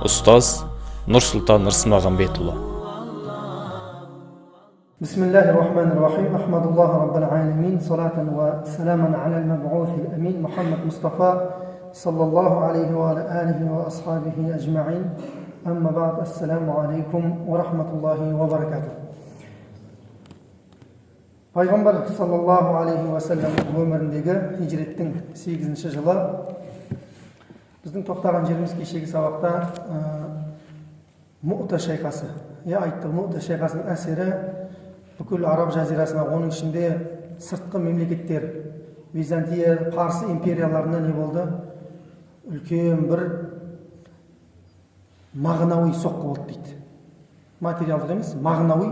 ұстаз Нұрсұлтан Рысмағамбетұлы. Бисмиллахир-рахманир-рахим. Ахмадуллаху раббил аламин. Салатан ва саламан аля ал-маб'уфил амин Мухаммад Мустафа саллаллаху алейхи ва алихи ва асхабихи ажмаин. Амма бa'д. Ассаламу алейкум ва рахматуллахи ва баракатух. Пайғамбар саллаллаху алейхи ва саллам өміріндегі хижреттің 8-ші жылы біздің тоқтаған жеріміз кешегі сабақта Муъта шайқасы. Айттық, Муъта шайқасының әсері бүкіл араб жазирасына, оның ішінде сыртқы мемлекеттер, Византия, Парсы империяларына не болды? Үлкен бір мағынауи соққы болды дейді. Материалдық емес, мағынауи.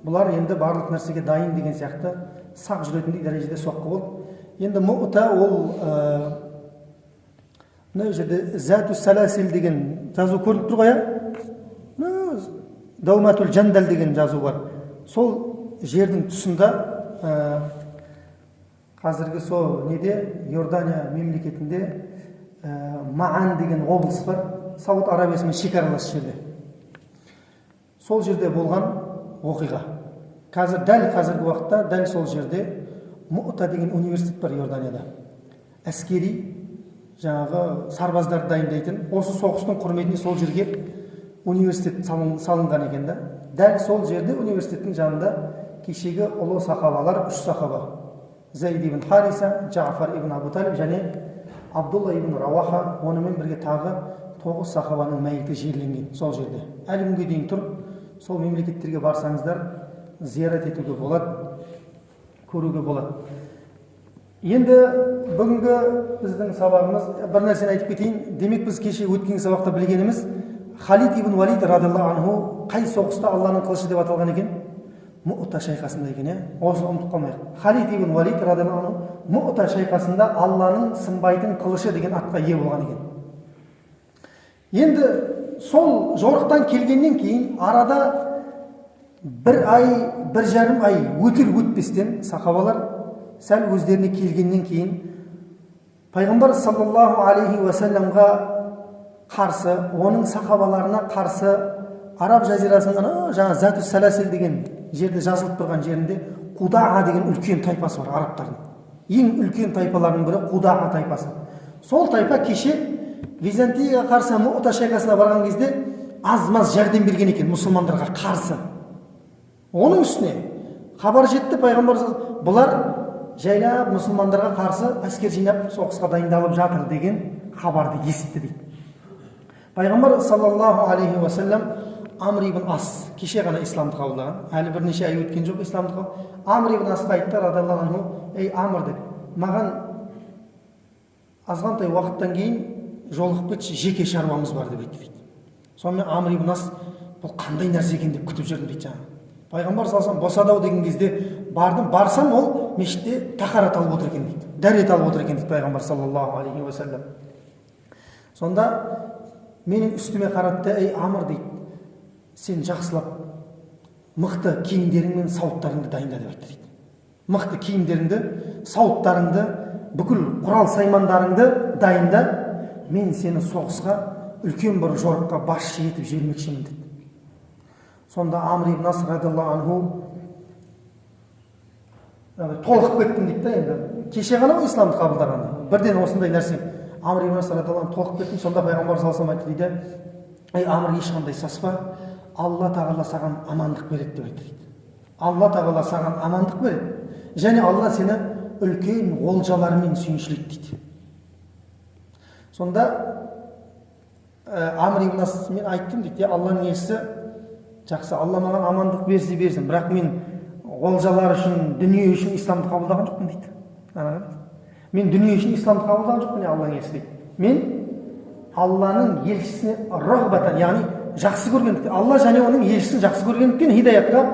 Бұлар енді барлық нәрсеге дайын деген сияқты сақ жүретіндей дәрежеде соққы болды. Енді Муъта ол мына жерде Зату Саласил деген жазу көрініп тұр ғой, Дауматул Жандал деген жазу бар. Сол жердің тұсында қазіргі сол неде Иордания мемлекетінде Маан деген облыс бар. Сауд Арабиясымен шекаралас жерде. Сол жерде болған оқиға. Дәл қазіргі уақытта дәл сол жерде Муъта деген университет бар Иорданияда. Әскери жаңағы сарбаздарды дайындайтын, осы соғыстың құрметіне сол жерге университет салынған екен да. Дәл сол жерде университеттің жанында кешегі ұлы сахабалар 3 сахаба. Зайд ибн Хариса, Джафар ибн Абу Талиб және Абдулла ибн Раваха, онымен бірге тағы 9 сахабаның мәйіті жерленген сол жерде. Әлі күнге дейін тұр. Сол мемлекеттерге барсаңыздар, зиярат етуге болады, көруге болады. Енді бүгінгі біздің сабағымыз, бір нәрсені айтып кетейін. Демек біз кеше өткен сабақта білгеніміз, Халид ибн Валид радиллаху анху қай соғыста Алланың қылышы деп аталған екен? Муъта шайқасында екен, Осы ұмытып қалмайық. Халид ибн Валид радиллаху анху Муъта шайқасында Алланың сынбайтын қылышы деген атқа ие болған екен. Енді сол жорықтан келгеннен кейін арада бір ай, бір жарым ай өтер-өтпестен сахабалар сәл өздеріне келгеннен кейін Пайғамбар саллаллаху алейхи ва салламға қарсы, оның сахабаларына қарсы араб жазирасының жаңа Зату Саласил деген жерде жазылып тұрған жерінде Қудаға деген үлкен тайпасы бар арабтардың. Ең үлкен тайпалардың бірі Қудаға тайпасы. Сол тайпа кеше Византияға қарсы Муъта шайқасына барған кезде аз-маз жәрдем берген екен мұсылмандарға қарсы. Оның үстіне хабар жетті, пайғамбар бұлар жайлап мұсылмандарға қарсы әскер жинап соғысқа дайындалып жатыр деген хабарды есітті дейді. Пайғамбар саллаллаху алейхи ва саллам Амр ибн Ас кеше ғана исламды қабылдаған, әлі бірнеше ай өткен жоқ исламды қабылдаған. Амр ибн Асқа айтты радиллаху анху: "Ей Амр, деп, маған азғантай уақыттан кейін жолығып кетші, жеке шаруамыз бар" деп айтты дейді. Сонымен Амр ибн Ас бұл қандай нәрсе екен деп күтіп жүрдім дейді. Пайғамбар салсам босадау деген кезде барсам ол мешітте тахарат алып отыр екен дейді. Дәрет алып отыр екен дейді пайғамбар саллаллаху алейхи ва саллам. Сонда менің үстіме қаратты: "Ей Амр, дейді, сен жақсылап мықты киімдерің мен сауыттарыңды дайында" деп айтты дейді. Мықты киімдеріңді, сауыттарыңды, бүкіл құрал саймандарыңды дайында, мен сені соғысқа үлкен бір жорыққа басшы етіп жібермекшімін дейді. Сонда Амр ибн Ас радиллаху анху толқып кеттім дейді да. Енді кеше ғана ғой исламды қабылдаған, бірден осындай нәрсе. Амр ибн Ас радиллаху анху толқып кеттім. Сонда пайғамбар саллаллаху алейхи ва саллям айтты дейді: "Ей Амр, ешқандай саспа, Алла тағала саған амандық береді" деп айтты дейді. Алла тағала саған амандық береді және Алла сені үлкен олжалармен сүйіншілейді дейді. Сонда Амр ибн Ас: "Мен айттым" дейді, "Алланың елшісі, жақсы, Алла маған амандық берсін, бірақ мен олжалар үшін, дүние үшін исламды қабылдаған жоқпын" дейді. Мен дүние үшін исламды қабылдаған жоқпын, Алланың елшісі дейді. Мен Алланың елшісіне рағбатан, яғни жақсы көргендіктен, Алла және оның елшісін жақсы көргендіктен хидаятқа,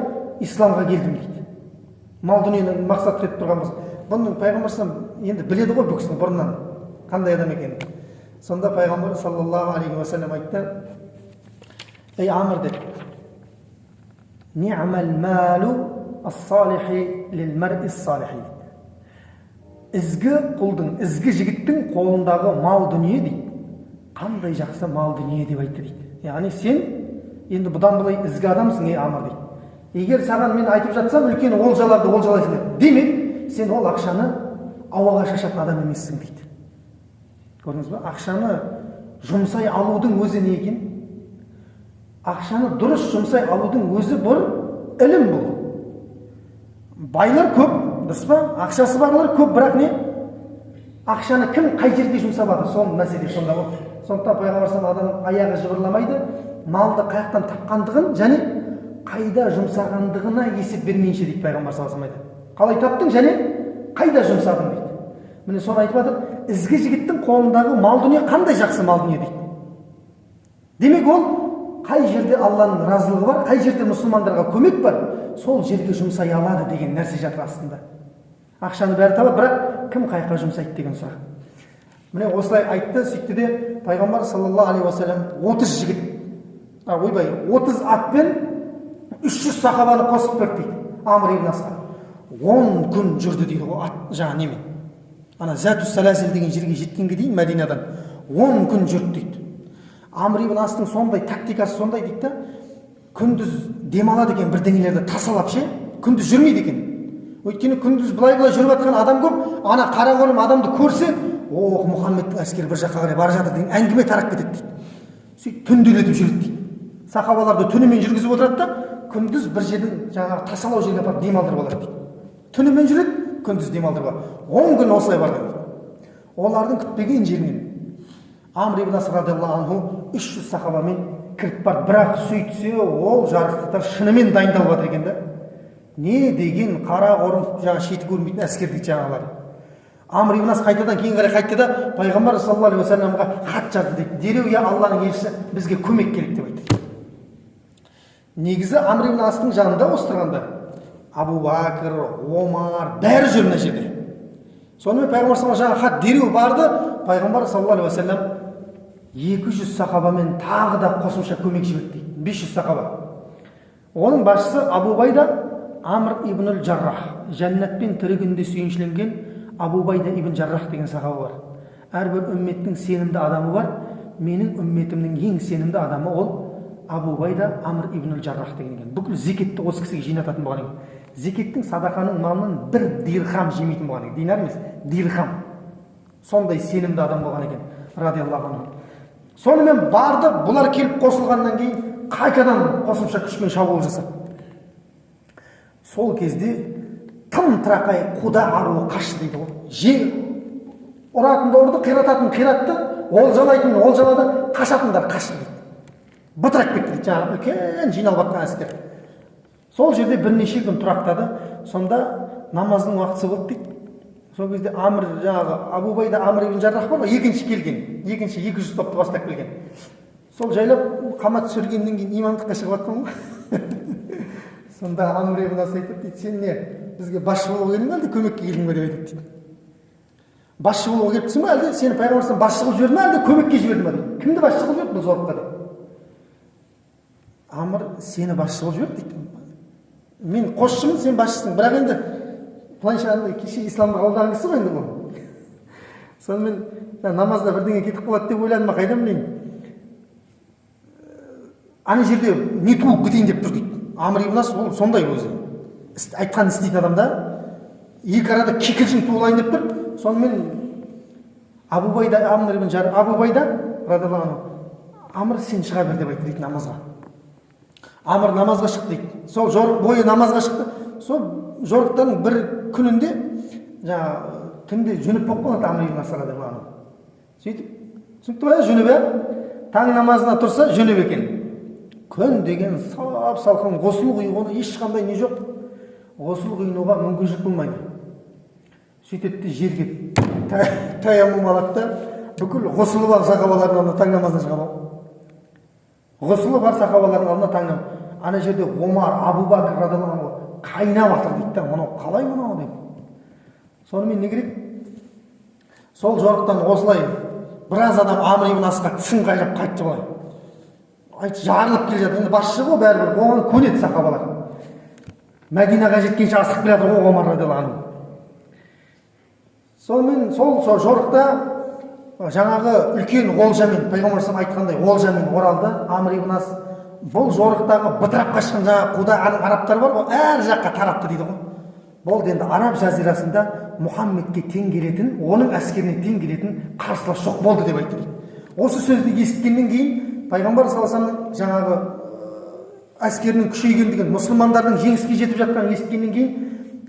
исламға келдім дейді. Мал дүниені мақсат етіп тұрған болса, бұның пайғамбар енді біледі ғой бұл кісінің бұрыннан қандай адам екенін. Сонда пайғамбар саллаллаху алейхи ва саллям айтты: "Ей Амр, деп, "Ни'мал малу ас-салихи лил мар'i ас-салихи" ізгі құлдың, ізгі жігіттің қолындағы мал дүние дейді, қандай жақсы мал дүние деп айтты дейді. Яғни сен енді бұдан былай ізгі адамсың, Амр дейді. Егер саған мен айтып жатсам, үлкен олжаларды олжалайсың деп, демек сен ол ақшаны ауаға шашатын адам емессің дейді. Көрдіңіз ба? Ақшаны жұмсай алудың өзі не екен? Ақшаны дұрыс жұмсай алудың өзі бір ілім бұл. Байлар көп, дұрыс па? Ақшасы барлар көп, бірақ не? Ақшаны кім қай жерге жұмсап жатыр? Сол мәселе сонда ғой. Сондықтан пайғамбар адам аяғы жыбырламайды, малды қаяқтан тапқандығын және қайда жұмсағандығына есеп бермейінше дейді пайғамбар саллаллаху алейхи вассалам. Қалай таптың және қайда жұмсадың дейді. Міне соны айтып жатыр, ізгі жігіттің қолындағы мал дүние қандай жақсы мал дүние дейді. Демек ол қай жерде Алланың разылығы бар, қай жерде мұсылмандарға көмек бар, сол жерге жұмсай алады деген нәрсе жатыр астында. Ақшаны бәрі табады, бірақ кім қайқа жұмсайды деген сұрақ. Міне осылай айтты, сөйтті де пайғамбар саллаллаху алейхи уассалам 30 жігіт, 30 атпен 300 сахабаны қосып берді дейді. Амр ибн Асқа 10 күн жүрді дейді ғой ат жаңа немен. Ана Затус Саласил деген жерге жеткенге дейін Мәдинадан 10 күн жүрді дейді. Амр ибн Астың сондай тактикасы сондай дейді да, күндіз демалады екен бірдеңелерді тасалап ше, күндіз жүрмейді екен. Өйткені күндіз былай-былай жүріп жатқан адам көп, ана қарақұрым адамды көрсе, "Ох, Мұхаммедтің әскері бір жаққа қарай бара жатыр" деген әңгіме тарап кетеді дейді. Сөйтіп түнделетіп жүреді дейді. Сахабаларды түнімен жүргізіп отырады да, күндіз бір жерден жаңағы тасалау жерге апарып демалдырып алады дейді. Түнімен жүреді, күндіз демалдырып алады. 10 күн осылай барды дейді. Олардың күтпеген жерінен Амр ибн Ас радиаллаху анху 300 сахабамен кіріп барды, бірақ сөйтсе ол жарықтықтар шынымен дайындалып жатыр екен да. Не деген қара қорым жаңа шеті көрмейтін әскер дейді жаңағылар. Амр ибн Ас қайтадан кейін қарай қайтты да пайғамбар саллаллаху алейхи уассаламға хат жазды дейді. Дереу я Алланың елшісі, бізге көмек керек деп айтты. Негізі Амр ибн Астың жанында осы тұрғанда Абу Бакр, Омар бәрі жүр мына жерде. Сонымен пайғамбар саллаллаху алейхи уассалам хат дереу барды. Пайғамбар саллаллаху алейхи уассалам 200 сахабамен тағы да қосымша көмек жіберді дейді. 500 сахаба. Оның басшысы Абу Байда Амр ибн Жаррах, жәннатпен тірі күнде сүйіншіленген Абу Байда ибн Жаррах деген сахаба бар. Әрбір үмметтің сенімді адамы бар. Менің үмметімнің ең сенімді адамы ол Абу Байда Амр ибн Жаррах деген екен. Бүкіл зекетті осы кісіге жинататын болған екен. Зекеттің садақаның малынан 1 дирхам жемейтін болған екен. Динар емес, дирхам. Сондай сенімді адам болған екен, радиаллаху анху. Сонымен барды, бұлар келіп қосылғаннан кейін қайтадан қосымша күшпен шабуыл жасады. Сол кезде тым тырақай қуда аруы қашты дейді ғой. Жел ұратынды ұрды, қирататын қиратты, олжалайтын олжалады, қашатындар қашты дейді. Бытырап кетті дейді, жаңағы үлкен жиналып жатқан әскер. Сол жерде бірнеше күн тұрақтады. Сонда намаздың уақыты болды дейді. Сол кезде Амр жаңағы Абу Байда Амр ибн Жаррах бар ғой, екінші келген, екінші 200 топты бастап келген. Сол жайлап қамат түсіргеннен кейін имамдыққа шығып жатқан ғой. Сонда Амр ибн Ас айтып дейді, сен не, бізге басшы болуға келдің бе әлде көмекке келдің бе деп айтады дейді. Басшы болуға келіпсің бе әлде сені пайғамбардан басшы қылып жіберді ме әлде көмекке жіберді ме дейді. Кімді басшы қылып жіберді бұл зорлыққа дейді. Амр сені басшы қылып жіберді дейді. Мен қосшымын, сен басшысың, бірақ енді былайша кеше исламды қабылдаған кісі ғой енді бұл. Сонымен намазда бірдеңе кетіп қалады деп ойладым, қайдан білейін. Ана жерде не туып кетейін деп тұр дейді. Амр ибн Ас ол сондай өзі. Айтқан істейтін адамда екі арада кикілжің туылайын деп тұр. Сонымен Абу Байда Амр ибн Жаррах, Абу Байда радиаллаху анху, Амр сен шыға бер деп айтты дейді намазға. Амр намазға шықты дейді. Сол жорық бойы намазға шықты. Сол жорықтардың бір күнінде жаңа түнде жүніп болып қалады Амр ибн Ас радиаллаху анху. Сөйтіп, түсінікті ба, жүніп таң намазына тұрса жүніп екен. Күн деген сап-салқын, ғұсыл құюға ешқандай не жоқ. Ғұсыл құюға мүмкіншілік болмайды. Сөйтеді жерге таяммум алады да бүкіл ғұсылы бар сахабалардың алдына таң намазына шыға алады. Ғұсылы бар сахабалардың алдына таң намаз. Ана жерде Омар, Абу Бакр радиаллаху анху қайнап жатыр дейді да, мынау қалай мынау деп. Сонымен не керек? Сол жорықтан осылай біраз адам Амр ибн Асқа тісін қайрап қайтты былай. Айтты, жарылып келе жатыр. Енді басшы ғой бәрібір, оған көнеді сахабалар. Мәдинаға жеткенше асық келе жатыр ғой Омар радиаллаху анху. Сонымен сол жорықта жаңағы үлкен олжамен, пайғамбар салам айтқандай олжамен оралды. Амр ибн Ас бұл жорықтағы бытырап қашқан жаңағы қуда арабтар бар ғой, әр жаққа тарапты дейді ғой. Болды, енді араб жазирасында Мұхаммедке тең келетін, оның әскеріне тең келетін қарсылас жоқ болды деп айтты дейді. Осы сөзді естігеннен кейін пайғамбар саллаллаху алейхи вассаламның жаңағы әскерінің күшейгендігін, мұсылмандардың жеңіске жетіп жатқанын естігеннен кейін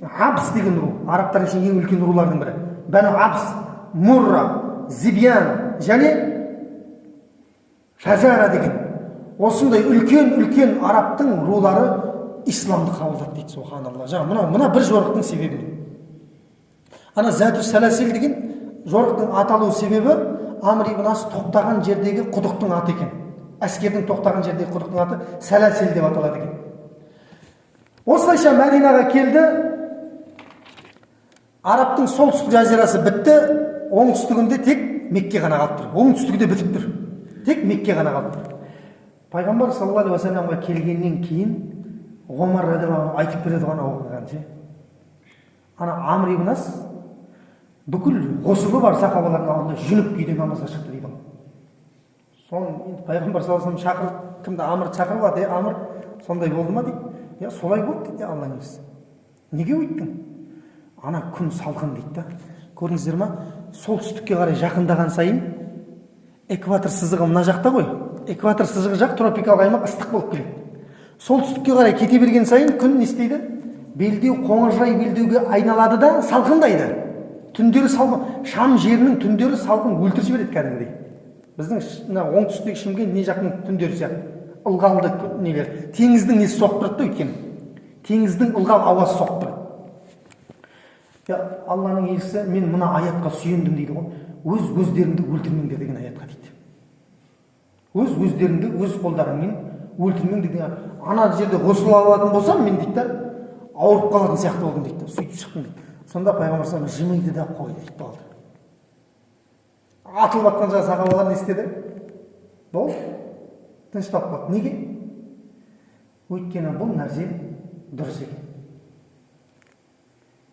Абс деген ру, арабтардың ішіндегі ең үлкен рулардың бірі, Бәну Абс, Мурра, Зибиян және Фазара деген осындай үлкен арабтың рулары исламды қабылдады дейді. Субханалла. Жаңа мына бір жорықтың себебі. Ана Зату Саласил деген жорықтың аталу себебі Амр ибн Ас тоқтаған жердегі құдықтың аты екен. Әскердің тоқтаған жердегі құдықтың аты Саласил деп аталады екен. Осылайша Мәдинаға келді. Арабтың солтүстік жазирасы бітті, оңтүстігінде тек Мекке ғана қалып тұр. Оңтүстігінде бітіп тұр. Тек Мекке ғана қалып тұр. Пайғамбар саллаллаху алейхи уассаламға келгеннен кейін Омар радиаллаху анху айтып береді ғана оқыған ше. Ана Амр ибн Ас бүкіл ғұсылы бар сахабалардың алдында жүніп күйде намазға шықты дейді. Соны пайғамбар саллаллаху алейхи шақырып, кімді Амрды шақырып алды, Амр сондай болды ма дейді. Солай болды дейді Алланың елшісі. Неге өйттің? Ана күн салқын дейді да. Көрдіңіздер ма? Солтүстікке қарай жақындаған сайын экватор сызығы мына жақта ғой. Экватор сызығы жақ тропикалық аймақ ыстық болып келеді. Солтүстікке қарай кете берген сайын күн не істейді? Белдеу қоңыржай белдеуге айналады да салқындайды. Түндері салқын, Шам жерінің түндері салқын өлтіріп жібереді кәдімгідей. Біздің оңтүстік Шымкент не жақтың түндері сияқты. Ылғалды нелер. Теңіздің несі соғып тұрады өйткені. Теңіздің ылғал ауасы соғып тұрады. Алланың елшісі мен мына аятқа сүйендім дейді ғой. Өздеріңді өлтірмеңдер деген аятқа дейді. Өздеріңді өз қолдарыңмен өлтірмең деген. Ана жерде ғұсыл алатын болсам мен дейді, ауырып қалатын сияқты болдым дейді. Сөйтіп шықтым дейді. Сонда пайғамбар саллаллаху алейхи вассалам жымиды да қойды дейді болды. Атылып жатқан жаңағы сахабалар не істеді? Болды. Тыныштап қалды. Неге? Өйткені бұл нәрсе дұрыс екен.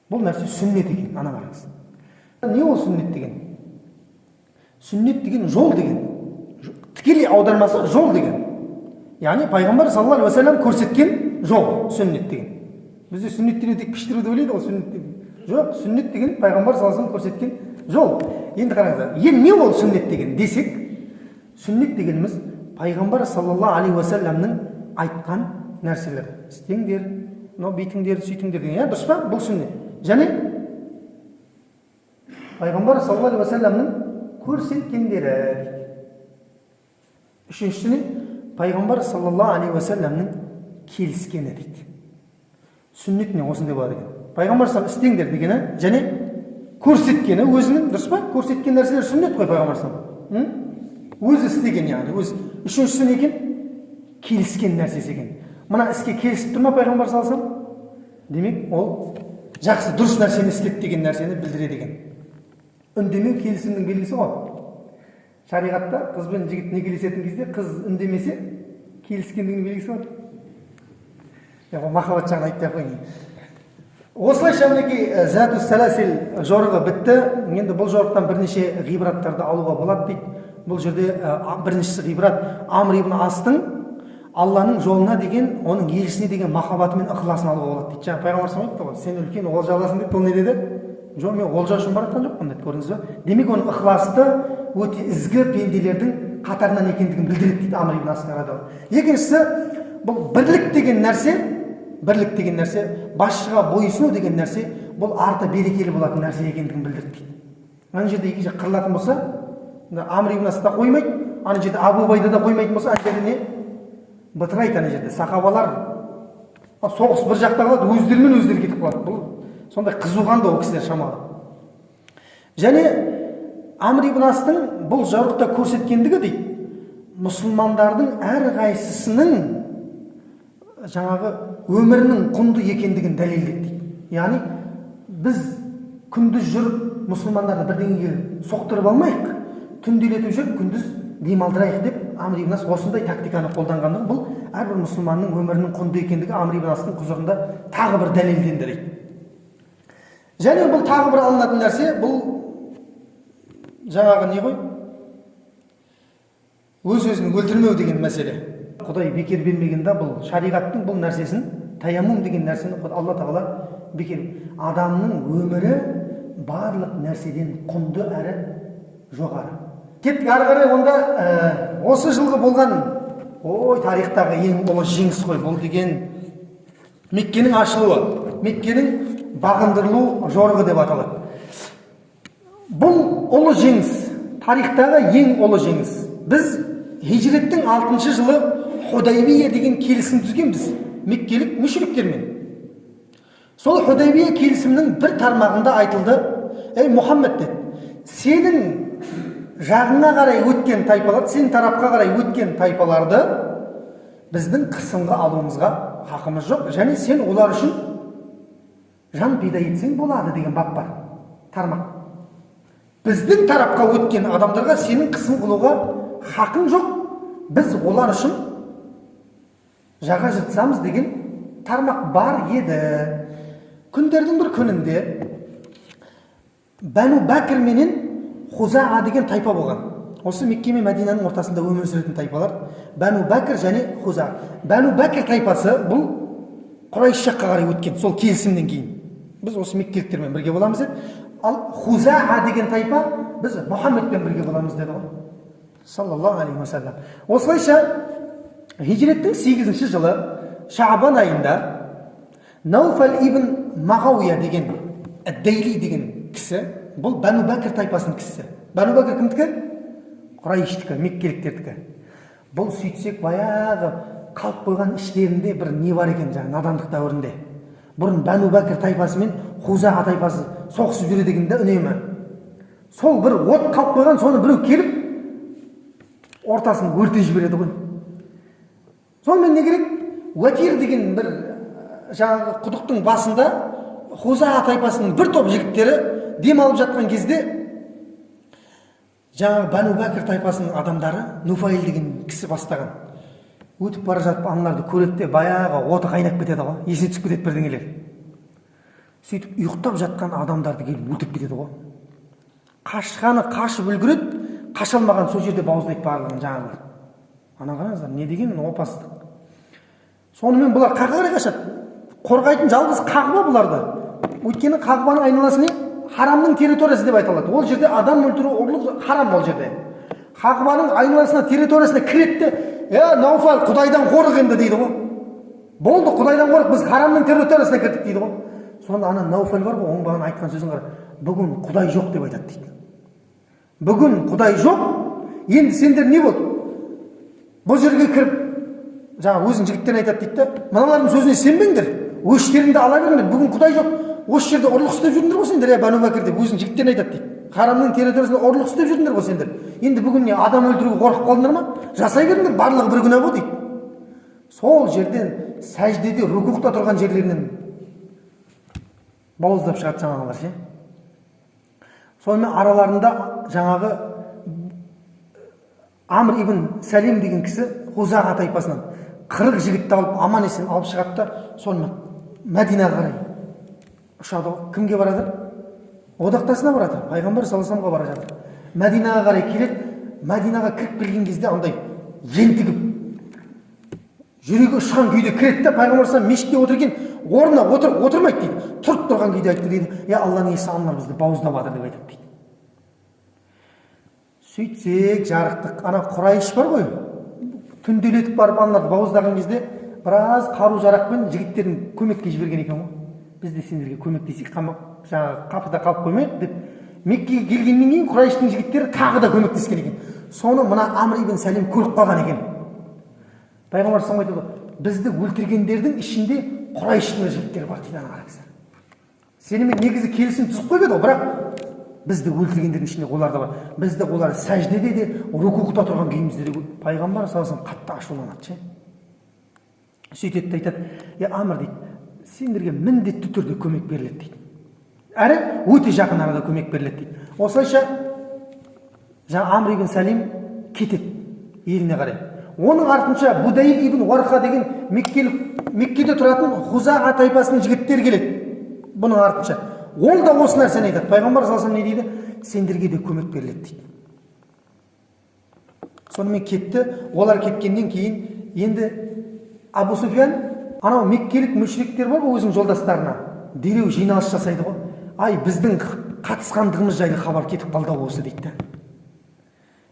Бұл нәрсе сүннет екен. Ана қараңыз. Не ол сүннет деген? Сүннет деген жол деген. Тікелей аудармасы жол деген. Яғни пайғамбар саллаллаху алейхи вассалам көрсеткен жол сүннет деген. Бізде сүннет деген тек піштіру деп ойлайды ғой сүннет деген. Жоқ, сүннет деген пайғамбар саллаллаху алейхи вассалам көрсеткен жол. Енді қараңыздар, не ол сүннет деген десек, сүннет дегеніміз пайғамбар саллаллаху алейхи вассаламның айтқан нәрселер. Істеңдер, бүйтіңдер, сөйтіңдер деген. Дұрыс па? Бұл сүннет. Және пайғамбар саллаллаху алейхи вассаламның көрсеткендері. Үшіншісіне пайғамбар саллаллаху алейхи вассаламның келіскені дейді. Сүннет не осындай болады екен. Пайғамбар саллаллаху істеңдер дегені және көрсеткені өзінің, дұрыс па? Көрсеткен нәрселер сүннет қой пайғамбар саллаллаху. Өзі істеген яғни, өз. Үшіншісі не екен? Келіскен нәрсесі екен. Мына іске келісіп тұр ма пайғамбар саллаллаху алейхи вассалам? Демек, ол жақсы дұрыс нәрсені істет деген нәрсені білдіреді екен. Үндемеу келісімнің белгісі ғой. Шариғатта қыз бен жігіт некелесетін кезде қыз үндемесе келіскендігінің белгісі бар. Махаббат жағын айтып қойын. Осылайша мінекей Зату Саласил жорығы бітті. Енді бұл жорықтан бірнеше ғибраттарды алуға болады дейді. Бұл жерде біріншісі ғибрат Амр ибн Астың Алланың жолына деген, оның елшісіне деген махаббаты мен ықыласын алуға болады дейді. Жаңа пайғамбар саллаллаху алейхи вассалам айтты ғой, сен үлкен олжа аласың деп, бұл не деді? Жоқ, мен олжа үшін бара жатқан жоқпын деді, көрдіңіз бе? Демек оның ықыласты өте ізгі пенделердің қатарынан екендігін білдіреді дейді Амр ибн Астың радиаллаху анху. Екіншісі, бұл бірлік деген нәрсе, басшыға бойұсыну деген нәрсе, бұл арты берекелі болатын нәрсе екендігін білдіреді дейді. Ана жерде екі жақ қырылатын болса, Амр ибн Ас та қоймайды, ана жерде Абу Убайда да қоймайтын болса, ана жерде не? Бытырайды ана жерде. Сахабалар соғыс бір жақта қалады, өздерімен өздері кетіп қалады. Бұл сондай қызуған да ол кісілер шамалы. Және Амр ибн Астың бұл жорықта көрсеткендігі дейді, мұсылмандардың әрқайсысының жаңағы өмірінің құнды екендігін дәлелдеді дейді. Яғни біз күндіз жүріп мұсылмандарды бірдеңеге соқтырып алмайық, түнделетіп жүріп күндіз демалдырайық деп Амр ибн Ас осындай тактиканы қолданғандығы бұл әрбір мұсылманның өмірінің құнды екендігі Амр ибн Астың құзырында тағы бір дәлелдендіреді. Және бұл тағы бір алынатын нәрсе, бұл жаңағы не ғой, өз-өзін өлтірмеу деген мәселе. Құдай бекер бермеген да, бұл шариғаттың бұл нәрсесін, таяммум деген нәрсені Алла тағала бекер. Адамның өмірі барлық нәрседен құнды әрі жоғары. Кеттік ары қарай, онда осы жылғы болған тарихтағы ең ұлы жеңіс қой бұл деген Меккенің ашылуы, Меккенің бағындырылу жорығы деп аталады. Бұл ұлы жеңіс, тарихтағы ең ұлы жеңіс. Біз хижреттің 6-шы жылы Худайбия деген келісім түзгенбіз меккелік мүшриктермен. Сол Худайбия келісімнің бір тармағында айтылды: ей Мұхаммед, сенің жағыңа қарай өткен тайпалар, сен тарапқа қарай өткен тайпаларды біздің қысымға алуымызға хақымыз жоқ, және сен олар үшін жан пида етсең болады деген бап бар, тармақ. Біздің тарапқа өткен адамдарға сенің қысым қылуға хақың жоқ, біз олар үшін жаға жыртсамыз деген тармақ бар еді. Күндердің бір күнінде Бәну Бәкір менен Хузаа деген тайпа болған. Осы Мекке мен Мәдинаның ортасында өмір сүретін тайпалар Бәну Бәкір және Хузаа. Бәну Бәкір тайпасы бұл Құрайш жаққа қарай өткен, сол келісімнен кейін. Біз осы меккеліктермен бірге боламыз деді. Ал Хузаа деген тайпа біз Мұхаммедпен бірге боламыз деді ғой. Саллаллаху алейхи уассалам. Осылайша хижреттің 8-ші жылы Шаабан айында Науфал ибн Мағауия деген Ад-Дейли деген кісі, бұл Бәну Бәкір тайпасының кісісі. Бәну Бәкір кімдікі? Құрайштікі, меккеліктердікі. Бұл сөйтсек баяғы қалып қойған іштерінде бір не бар екен, жаңа надандық дәуірінде. Бұрын Бәну Бәкір тайпасы мен Хузаа тайпасы соғысып жүре дегенде үнемі. Сол бір от қалып қойған, соны біреу келіп ортасын өртей жібереді ғой. Сонымен не керек? Уәтир деген бір жаңағы құдықтың басында Хузаа тайпасының бір топ жігіттері дем алып жатқан кезде жаңағы Бәну Бәкір тайпасының адамдары Нуфайл деген кісі бастаған өтіп бара жатып аналарды көреді де баяғы оты қайнап кетеді ғой, есіне түсіп кетеді бірдеңелер. Сөйтіп ұйықтап жатқан адамдарды келіп өлтіріп кетеді ғой. Қашқаны қашып үлгереді, қаша алмаған сол жерде бауыздайды барлығын жаңағылар. Ана қараңыздар, не деген опасыздық. Сонымен бұлар қаққа қарай қашады. Қорғайтын жалғыз Қағба бұларды. Өйткені Қағбаның айналасына харамның территориясы деп айтылады. Ол жерде адам өлтіру, ұрлық харам ол жерде. Қағбаның айналасына, территориясына кіреді де, Науфал, Құдайдан қорық енді дейді ғой. Болды, Құдайдан қорық, біз харамның территориясына кірдік дейді ғой. Сонда ана Науфал бар ғой, оңбаған айтқан сөзін қара. Бүгін Құдай жоқ деп айтады дейді. Бүгін Құдай жоқ, енді сендер не болды? Бұл жерге кіріп, жаңа өзің жігіттерін айтады дейді да, мыналардың сөзіне сенбеңдер, өштеріңді ала беріңдер, бүгін Құдай жоқ, осы жерде ұрлық істеп жүрдіңдер ғой сендер, Бәну Бәкір деп өзің жігіттерін айтады дейді. Харамның территориясында ұрлық істеп жүрдіңдер ғой сендер. Енді бүгін не адам өлтіруге қорқып қалдыңдар ма? Жасай беріңдер, барлығы бір күнә ғой дейді. Сол жерден сәждеде рукухта тұрған жерлерінен бауыздап шығады жаңағылар ше. Сонымен араларында жаңағы Амр ибн Сәлим деген кісі Хузаа тайпасынан 40 жігітті алып аман есен алып шығады да сонымен Мәдинаға қарай ұшады. Кімге барады? Одақтасына барады. Пайғамбар саллаллаху алейхи ва салламға бара жатыр. Мәдинаға қарай келеді. Мәдинаға кіріп келген кезде андай ентігіп жүрегі ұшқан күйде кіреді да Пайғамбар саллаллаху мешітте отыр екен, орнына отырмайды дейді. Тұрып тұрған күйде айтты дейді: "Я Алланың иесі, аналар бізді бауыздап жатыр" деп айтады дейді. Сөйтсек жарықтық, ана Құрайш бар ғой, түнделетіп барып аналарды бауыздаған кезде біраз қару жарақпен жігіттерін көмекке жіберген екен ғой. Біз де сендерге көмектесейік, жаңағы қапыда қалып қоймайық деп. Меккеге келгеннен кейін Құрайштың жігіттері тағы да көмектескен екен. Соны мына Амр ибн Сәлим көріп қалған екен. Пайғамбар саллаллаху алейхи ва саллям айтады: "Бізді өлтіргендердің ішінде Құрайштың жігіттері бар" дейді. Ана қараңыздар. Сенімен негізі келісім түзіп қойып еді ғой, бірақ бізді өлтіргендердің ішінде олар да бар. Бізді олар сәждеде де, рукухта тұрған күйімізде де. Пайғамбар саллаллаху алейхи ва саллям қатты ашуланады ше. Сөйтеді де айтады: "Я Амр" дейді, "сендерге міндетті түрде көмек беріледі" дейді. Әрі өте жақын арада көмек беріледі дейді. Осылайша жаңа Амр ибн Сәлим кетеді еліне қарай. Оның артынша Будайл ибн Уарқа деген Меккеде тұратын Хузаа тайпасының жігіттері келеді бұның артынша. Ол да осы нәрсені айтады. Пайғамбар саллаллаху алейхи ва саллям не дейді? сендерге де көмек беріледі дейді. Сонымен кетті. Олар кеткеннен кейін енді Абу Суфиян, анау меккелік мүшриктер бар ғой, өзінің жолдастарына дереу жиналыс жасайды ғой. Ай, біздің қатысқандығымыз жайлы хабар кетіп қалды осы дейді.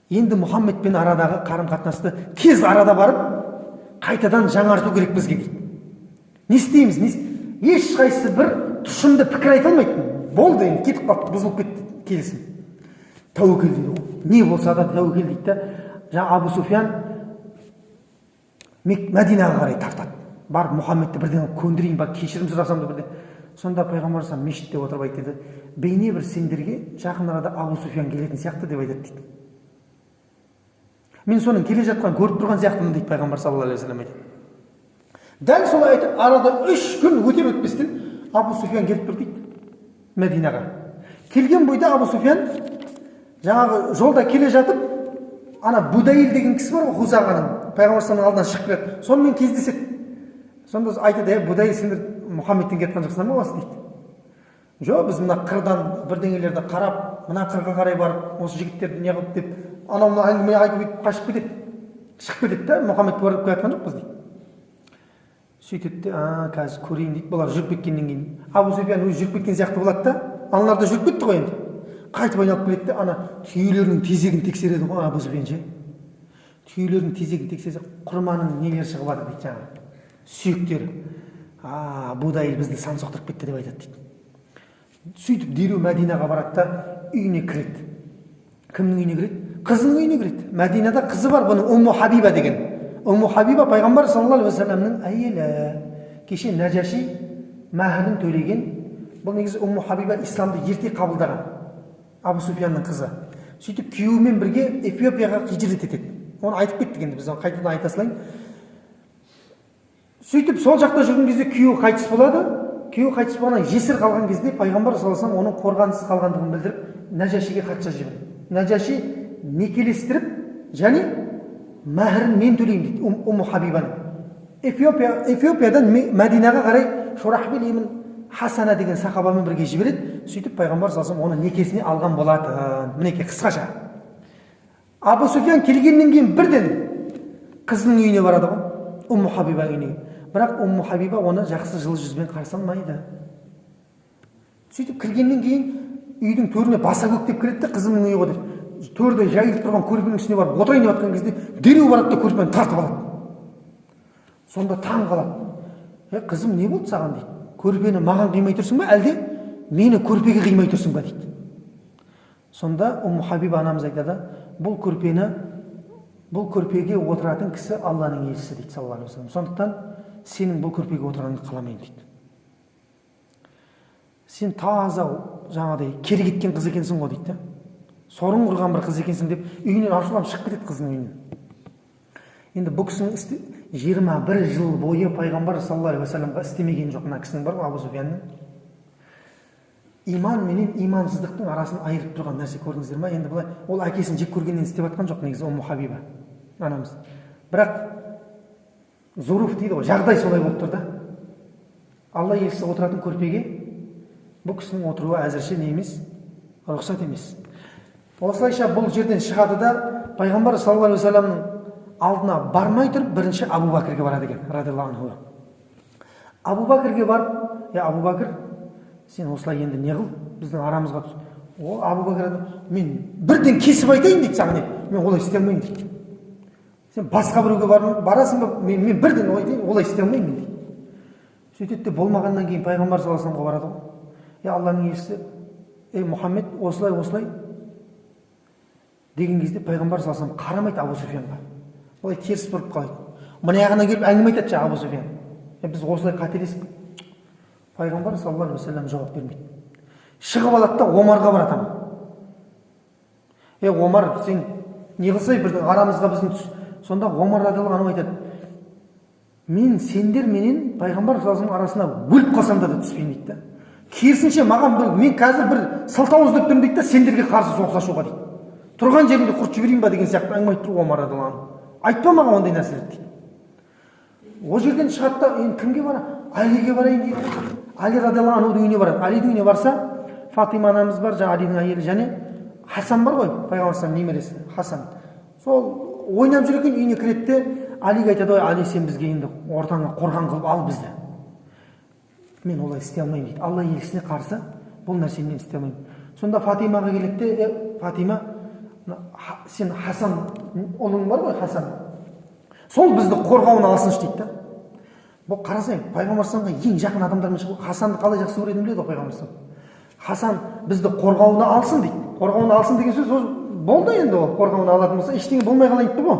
Енді Мұхаммедпен арадағы қарым-қатынасты тез арада барып, қайтадан жаңарту керек бізге дейді. Не істейміз? Ешқайсысы бір тұшымды пікір айта алмайды. Болды, енді кетіп қалды, бұзылып кетті келісім. Тәуекел дейді ғой. Не болса да тәуекел дейді. Жаңа Абу Суфиян Мәдинаға қарай тартады. Барып Мұхаммедті бірден көндірейін, ба кешірім сұрасам да бірден. Сонда пайғамбар саллаллаху алейхи мешітте отырып айтты, бейне бір сендерге жақын арада Абу Суфиян келетін сияқты деп айтады дейді. Мен соның келе жатқан көріп тұрған сияқтымын дейді пайғамбар саллаллаху алейхи вассалам айтады. Дәл солай айтып, арада 3 күн өтер өтпестен Абу Суфиян келіп тұр дейді Мәдинаға. Келген бойда Абу Суфиян жаңағы жолда келе жатып, ана Будайыл деген кісі бар ғой, Хузағаның, пайғамбар саллаллаху алдынан шығып келеді. Сонымен кездеседі. Сонда айтады, Будайыл, сендер Мұхаммедтен кеткен жоқсыңдар ма осы дейді. Жоқ, біз мына қырдан бірдеңелерді қарап, мына қырға қарай барып, осы жігіттерді не қылып деп, анау әңгіме айтып қашып кетеді. Шығып кетеді да, Мұхаммедке барып келе жатқан жоқпыз дейді. Сөйтеді де, қазір көрейін дейді, бұлар жүріп кеткеннен кейін. Абу Суфиян өзі жүріп кеткен сияқты болады да, аналар да жүріп кетті ғой енді. Қайтып айналып келеді де, ана түйелерінің тезегін тексереді ғой Абу Суфиян ше. Түйелерінің тезегін тексерсе, құрманың нелері шығып жатыр дейді жаңағы. Сүйектері. Будайыл бізді сан соқтырып кетті деп айтады дейді. Сөйтіп дереу Мәдинаға барады да үйіне кіреді. Кімнің үйіне кіреді? Қызының үйіне кіреді. Мәдинада қызы бар, бұның Умму Хабиба деген. Умму Хабиба пайғамбар саллаллаху алейхи вассаламның әйелі. Кеше Нәжаши мәһрін төлеген. Бұл негізі Умму Хабиба исламды ерте қабылдаған. Абу Суфиянның қызы. Сөйтіп күйеуімен бірге Эфиопияға хижрет етеді. Оны айтып кеттік енді, біз қайтадан айта салайын. Сөйтіп сол жақта жүрген кезде күйеуі қайтыс болады. Күйеуі қайтыс болғаннан жесір қалған кезде пайғамбар саллаллаху алейхи вассалам оның қорғансыз қалғандығын білдіріп, Нәжашиге хат жазып жібереді. Нәжаши некелестіріп, және мәһрін мен төлеймін дейді Умму Хабибаның. Эфиопиядан Мәдинаға қарай Шурахбил ибн Хасана деген сахабамен бірге жібереді. Сөйтіп пайғамбар саллаллаху алейхи вассалам оны некесіне алған болатын. Мінекей қысқаша. Абу Суфиян келгеннен кейін бірден қызының үйіне барады ғой, Умму Хабиба үйіне. Бірақ Умму Хабиба оны жақсы жылы жүзбен қарсы алмайды. Сөйтіп кіргеннен кейін үйдің төріне баса көктеп кіреді де, қызымның үйі ғой деп. Төрде жайылып тұрған көрпенің үстіне барып отырайын деп жатқан кезде дереу барады да көрпені тартып алады. Сонда таң қалады. Қызым, не болды саған дейді. Көрпені маған қимай тұрсың ба, әлде мені көрпеге қимай тұрсың ба дейді. Сонда Умму Хабиба анамыз айтады, бұл көрпеге отыратын кісі Алланың елшісі дейді саллаллаху алейхи вассалам. Сондықтан сенің бұл көрпеге отырғаныңды қаламайын дейді. Сен таза жаңағыдай кері кеткен қыз екенсің ғой дейді. Сорың құрған бір қыз екенсің деп үйінен ашуланып шығып кетеді қызының үйінен. Енді бұл кісінің 21 жыл бойы пайғамбар саллаллаху алейхи вассаламға істемеген жоқ мына кісінің бар ғой, Абу Суфиянның. Иман менен имансыздықтың арасын айырып тұрған нәрсе көрдіңіздер ма? Енді былай ол әкесін жек көргеннен істеп жатқан жоқ негізі Умму Хабиба анамыз. Бірақ зуруф дейді ғой, жағдай солай болып тұр да. Алла елшісі отыратын көрпеге бұл кісінің отыруы әзірше не емес, рұқсат емес. Осылайша бұл жерден шығады да пайғамбар саллаллаху алейхи вассаламның алдына бармай тұрып бірінші Абу Бәкірге барады екен, радиаллаху анху. Абу Бәкірге барып, Абу Бәкір, сен осылай енді не қыл, біздің арамызға түс. О, Абу Бәкір, мен бірден кесіп айтайын дейді саған, мен олай істей алмаймын дейді. Сен басқа біреуге барасың ба, мен бірден олай істей алмаймын дейді. Сөйтеді де болмағаннан кейін пайғамбар саллаллаху алейхи вассаламға барады ғой. Алланың елшісі, Мұхаммед, осылай деген кезде пайғамбар саллаллаху алейхи вассалам қарамайды Абу Суфиянға. Олай теріс бұрып қалайды. Мына жағына келіп әңгіме айтады жаңа Абу Суфиян. Біз осылай қателесіп. Пайғамбар саллаллаху алейхи вассалам жауап бермейді. Шығып алады да Омарға барады. Омар, сен не қылсай бірдің арамызға біздің түс. Сонда Омар радиаллаху анху айтады, мен сендер менен пайғамбар саллаллаху алейхи вассалам арасына өліп қалсам да түспеймін дейді да. Керісінше маған мен қазір бір сылтау іздеп тұрмын дейді да, сендерге қарсы соғыс ашуға дейді. Тұрған жерімде құрт жіберейін ба деген сияқты әңгіме айтып тұр Омар радиаллаху анху. Айтпа маған ондай нәрселерді дейді. Ол жерден шығады да, енді кімге барам? Алиге барайын дейді. Али радиаллаху анхудың үйіне барады. Алидің үйіне барса, Фатима анамыз бар, жаңа Алидің әйелі, және Хасан бар ғой, пайғамбардың немересі Хасан. Сол ойнап жүр екен, үйіне кіреді де Алиге айтады: ой Али, сен бізге енді ортаңа қорған қылып ал бізді. Мен олай істей алмаймын дейді. Алла елшісіне қарсы бұл нәрсені мен істей алмаймын. Сонда Фатимаға келеді де: Фатима, сен Хасан ұлың бар ғой, Хасан, сол бізді қорғауына алсыншы дейді да. Бұл қарасаң, пайғамбарымызға ең жақын адамдармен шығып, Хасанды қалай жақсы көретінін біледі ғой пайғамбарымыз. Хасан бізді қорғауына алсын дейді. Қорғауына алсын деген сөз болды енді, ол қорғауына алатын болса ештеңе болмай қалайын дейді ғой.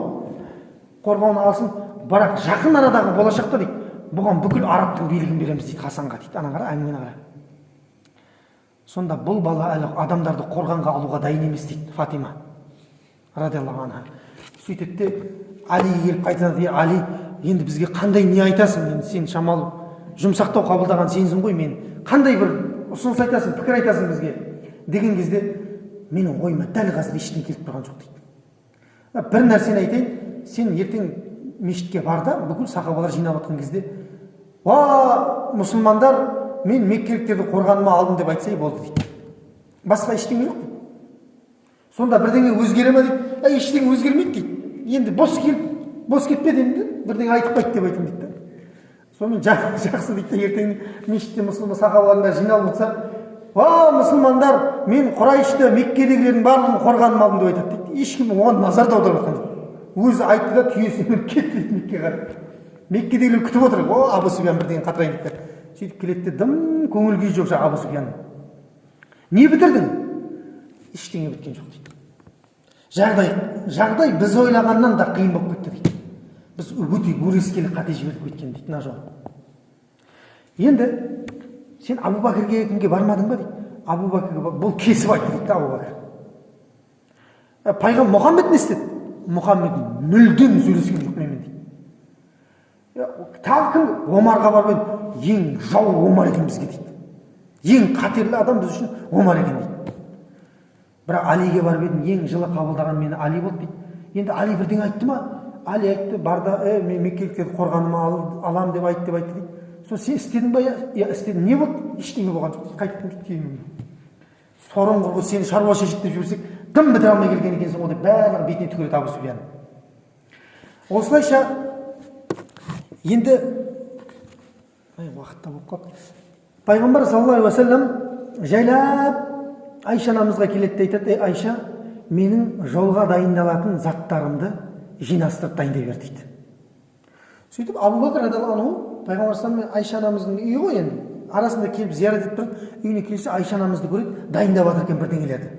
Қорғауына алсын, бірақ жақын арадағы болашақта дейді, бұған бүкіл арабтың билігін береміз дейді Хасанға дейді. Ана қара, әңгімені қара. Сонда бұл бала әлі адамдарды қорғанға алуға дайын емес дейді Фатима радиаллаху анха. Сөйтеді де Алиге келіп айтады: Али, енді бізге қандай не айтасың? Енді сен шамалы жұмсақтау қабылдаған сенсің ғой, мен қандай бір ұсыныс айтасың, пікір айтасың бізге деген кезде менің ойыма дәл қазір ештеңе келіп тұрған жоқ дейді. Бір нәрсені айтайын, сен ертең мешітке бар да, бүкіл сахабалар жинап отқан кезде: ва мұсылмандар, мен меккеліктерді қорғаныма алдым деп айтса болды дейді. Басқа ештеңе жоқ дейді. Сонда бірдеңе өзгере ме дейді. Ештеңе өзгермейді дейді. Енді бос кетпе деймін, бірдеңе айтып қайт деп айтым дейді. Сонымен жақсы дейді. Ертең мешітте мұсылман сахабалар жиналып отырса: ва мұсылмандар, мен Құрайшты, Меккедегілердің барлығын қорғаным алдым деп айтады дейді. Ешкім оған назар да аударып жатқан жоқ. Өзі айтты да түйесімен кетті дейді Меккеге қарай. Меккедегілер күтіп отыр: о, Абу Суфиян бірдеңе қатырайын дейді. Сөйтіп келеді де дым көңіл күйі жоқ Абу Суфиян. Не бітірдің? Ештеңе біткен жоқ дейді. Жағдай біз ойлағаннан да қиын болып кетті дейді. Біз өте өрескел қате жіберіп кеткен дейді мына жол. Енді сен Абу Бәкірге кімге бармадың ба дейді. Абу Бәкірге бұл кесіп айтты дейді Абу Бәкір. Пайғамбар Мұхаммед не істеді? Мұхаммед мүлдем сөйлескен жоқ менімен дейді. Тағы кім? Омарға барып еді. Ең жау Омар екен бізге дейді. Ең қатерлі адам біз үшін Омар екен дейді. Бірақ Алиге барып едім, ең жылы қабылдаған мені Али болды дейді. Енді Али бірдеңе айтты ма? Али айтты: барда мен меккеліктерді қорғаныма алам деп айтты дейді. Сол сен істедің ба? Я істедім. Не болды? Ештеңе болған жоқ. Қайттым дейді. Сорын құрғы сені шаруа шешіп деп жіберсек, дым бітіре алмай келген екенсің ғой деп барлығы бетіне түкіреді Абу Суфиян. Осылайша енді уақытта болып қалды. Пайғамбар саллаллаху алейхи ва саллям жайлап Айша анамызға келеді де айтады: Айша, менің жолға дайындалатын заттарымды жинастырып дайындай бер дейді. Сөйтіп Абу Бәкір радиаллаху анху, пайғамбар мен Айша анамыздың үйі ғой енді, арасында келіп зиярат етіп тұрып, үйіне келсе Айша анамызды көреді, дайындап жатыр екен бірдеңелерді.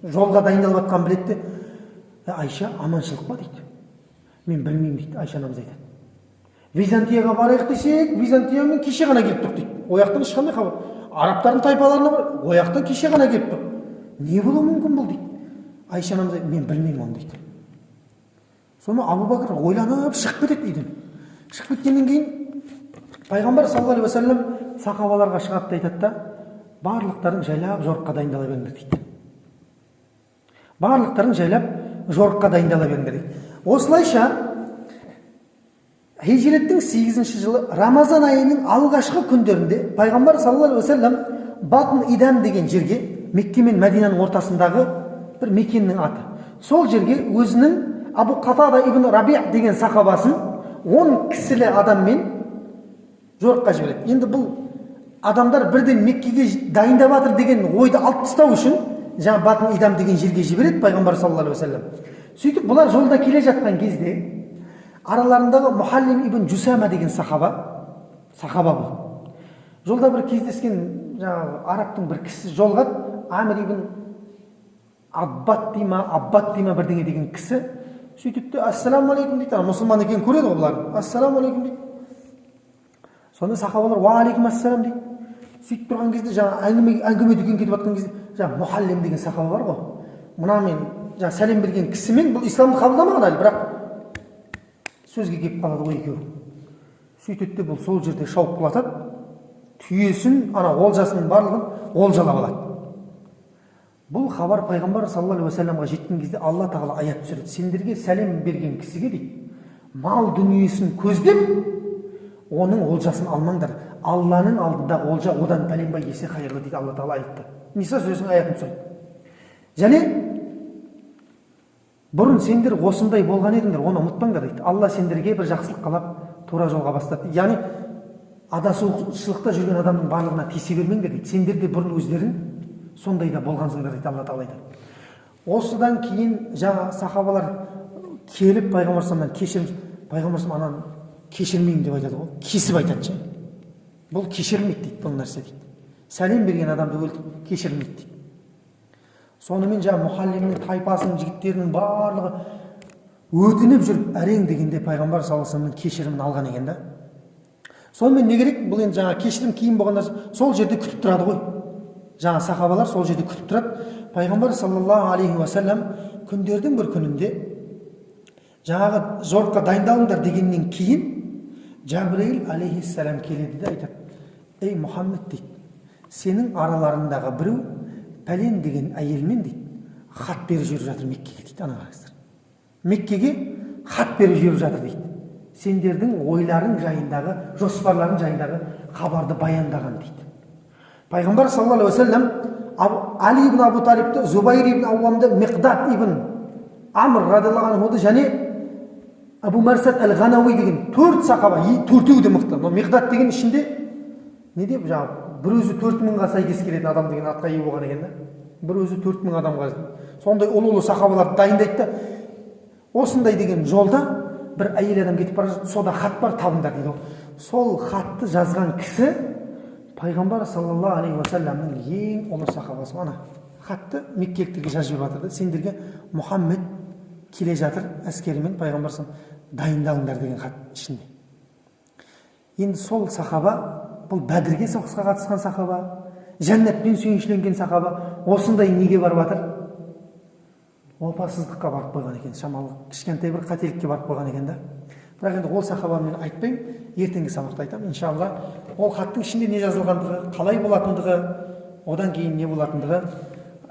Жолға дайындалып жатқан біледі де: Айша, аманшылық па дейді. Мен білмеймін дейді. Айша анамыз айтады: Византияға барайық десек, Византиямен кеше ғана келіп тұр дейді. Ояқтан ешқандай хабар. Арабтардың тайпаларына бар, ояқтан кеше ғана келіп тұр. Не болуы мүмкін бұл дейді. Айша анамыз айтады: мен білмеймін оны дейді. Соны Абу Бәкір ойланып шығып кетеді үйден. Шығып кеткеннен кейін пайғамбар саллаллаху алейхи ва саллям сахабаларға шығады да айтады да: барлықтарың жайлап жорыққа дайындала беріңдер дейді. Барлықтарың жайлап жорыққа дайындала беріңдер дейді. Осылайша Хижреттің 8-ші жылы Рамазан айының алғашқы күндерінде пайғамбар саллаллаху алейхи ва саллям Батн Идам деген жерге, Мекке мен Мәдинаның ортасындағы бір мекеннің аты. Сол жерге өзінің Абу Қатада ибн Раби' деген сахабасын 10 кісілі адаммен жорыққа жібереді. Енді бұл адамдар бірден Меккеге дайындап жатыр деген ойды алып тастау үшін жаңа Батн Идам деген жерге жібереді пайғамбар саллаллаху алейхи ва саллям. Сөйтіп бұлар жолда келе жатқан кезде араларындағы Мухаллим ибн Жусама деген сахаба бұл. Жолда бір кездескен жаңағы арабтың бір кісі жолығады. Амир ибн Аббат дейма бірдеңе деген кісі. Сөйтіп те ассаламу алейкум дейді. Мұсылман екенін көреді ғой бұлар. Ассаламу алейкум дейді. Сонда сахабалар ва алейкум ассалам дейді. Сөйтіп тұрған кезде жаңа әңгіме дүкен кетіп жатқан кезде жаңа Мухаллим деген сахаба бар ғой. Мына мен жаңа сәлем берген кісімен бұл исламды қабылдамаған әлі, бірақ сөзге келіп қалады ғой екеуі. Сөйтеді де бұл сол жерде шауқылатады, түйесін, ана олжасының барлығын олжалап алады. Бұл хабар пайғамбар саллаллаху алейхи ва саллямға жеткен кезде Алла тағала аят түсіреді: сендерге сәлем берген кісіге дейді, мал дүниесін көздеп, оның олжасын алмаңдар. Алланың алдындағы олжа одан пәленбай есе қайырлы дейді Алла тағала аятта. Ниса сүресінің аятын түсіреді. Және бұрын сендер осындай болған едіңдер, оны ұмытпаңдар дейді. Алла сендерге бір жақсылық қалап тура жолға бастады. Яғни адасушылықта жүрген адамның барлығына тиісе бермеңдер дейді. Сендер де бұрын өздерің сондайда болғансыңдар дейді Алла Тағала айтады. Осыдан кейін жаңа сахабалар келіп пайғамбарымыздан кешірім, пайғамбарымыз ананы кешірмеймін деп айтады ғой, кесіп айтады. Бұл кешірілмейді дейді, бұл нәрсе дейді. Сәлем берген адамды өлтіріп кешірілмейді дейді. Сонымен жаңа мұхаллимнің тайпасының жігіттерінің барлығы өтініп жүріп әрең дегенде пайғамбар саллаллаху алейхи вассаламның кешірімін алған екен да. Сонымен не керек? Бұл енді жаңа кешірім кейін болған нәрсе, сол жерде күтіп тұрады ғой. Жаңа сахабалар сол жерде күтіп тұрады. Пайғамбар саллаллаху алейхи вассалам күндердің бір күнінде жаңағы жорыққа дайындалыңдар дегеннен кейін Жабраил алейхиссалам келеді де айтады: ей Мұхаммед дейді, сенің араларындағы біреу пәлен деген әйелмен дейді хат беріп жүріп жатыр Меккеге дейді. Ана қараңыздар, Меккеге хат беріп жүріп жатыр дейді. Сендердің ойларың жайындағы, жоспарларың жайындағы хабарды баяндаған дейді. Пайғамбар саллаллаху алейхи вассалам Али ибн Абу Талибті, Зубайр ибн Ауамды, Миқдат ибн Амр радиаллаху анхуды және Абу Марсад әл-Ғанауи деген 4 сахаба, төртеуі де мықты. Миқдат деген ішінде не деп жаңағы бір өзі 4000-ға сәйкес келетін адам деген атқа ие болған екен да. Бір өзі 4000 адамға сондай ұлы сахабаларды дайындайды да, осындай деген жолда бір әйел адам кетіп бара жатыр, сода хат бар, табыңдар дейді. Сол хатты жазған кісі пайғамбар саллаллаху алейхи уассаламның ең ұлы сахабасы. Ана хатты меккеліктерге жазып жатыр да, сендерге Мұхаммед келе жатыр әскерімен, пайғамбар дайындалыңдар деген хат ішінде. Енді сол сахаба, бұл Бәдірге соғысқа қатысқан сахаба, жәннатпен сүйіншіленген сахаба, осындай неге барып жатыр? Опасыздыққа барып қойған екен, шамалы кішкентай бір қателікке барып қойған екен да. Бірақ енді ол сахабаны мен айтпаймын, ертеңгі сабақта айтамын иншалла. Ол хаттың ішінде не жазылғандығы, қалай болатындығы, одан кейін не болатындығы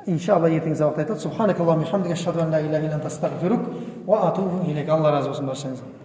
иншалла ертеңгі сабақта айтады. Субханакаллахумма ва бихамдика, ашһаду ан ла илаха илля анта, астағфирук ва атубу илейк. Алла разы болсын баршаңызға.